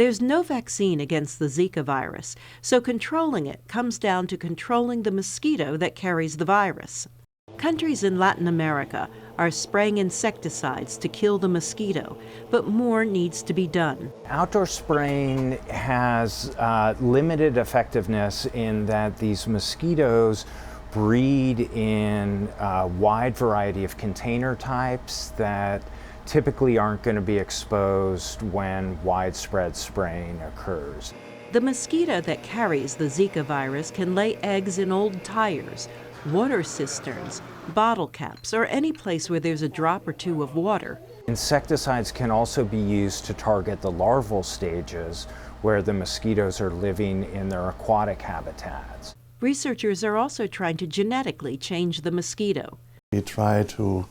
There's no vaccine against the Zika virus, so controlling it comes down to controlling the mosquito that carries the virus. Countries in Latin America are spraying insecticides to kill the mosquito, but more needs to be done. Outdoor spraying has limited effectiveness in that these mosquitoes breed in a wide variety of container types that typically aren't going to be exposed when widespread spraying occurs. The mosquito that carries the Zika virus can lay eggs in old tires, water cisterns, bottle caps, or any place where there's a drop or two of water. Insecticides can also be used to target the larval stages where the mosquitoes are living in their aquatic habitats. Researchers are also trying to genetically change the mosquito. We try to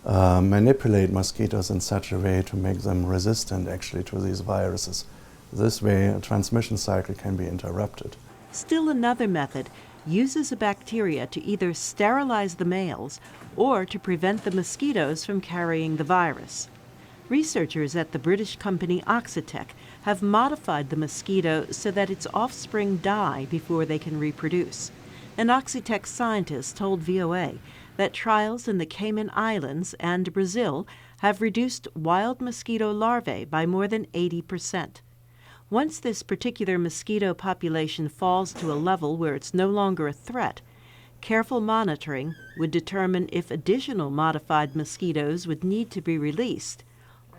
manipulate mosquitoes in such a way to make them resistant actually to these viruses. This way a transmission cycle can be interrupted. Still another method uses a bacteria to either sterilize the males or to prevent the mosquitoes from carrying the virus. Researchers at the British company Oxitec have modified the mosquito so that its offspring die before they can reproduce. An Oxitec scientist told VOA that trials in the Cayman Islands and Brazil have reduced wild mosquito larvae by more than 80%. Once this particular mosquito population falls to a level where it's no longer a threat, careful monitoring would determine if additional modified mosquitoes would need to be released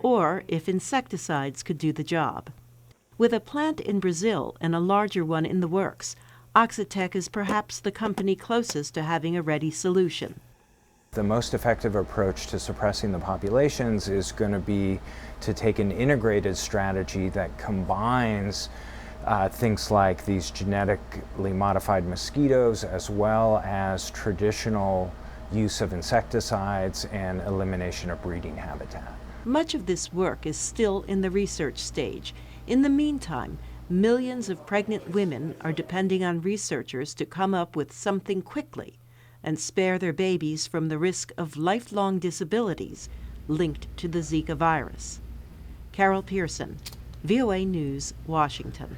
or if insecticides could do the job. With a plant in Brazil and a larger one in the works, Oxitec is perhaps the company closest to having a ready solution. The most effective approach to suppressing the populations is going to be to take an integrated strategy that combines things like these genetically modified mosquitoes as well as traditional use of insecticides and elimination of breeding habitat. Much of this work is still in the research stage. In the meantime, millions of pregnant women are depending on researchers to come up with something quickly and spare their babies from the risk of lifelong disabilities linked to the Zika virus. Carol Pearson, VOA News, Washington.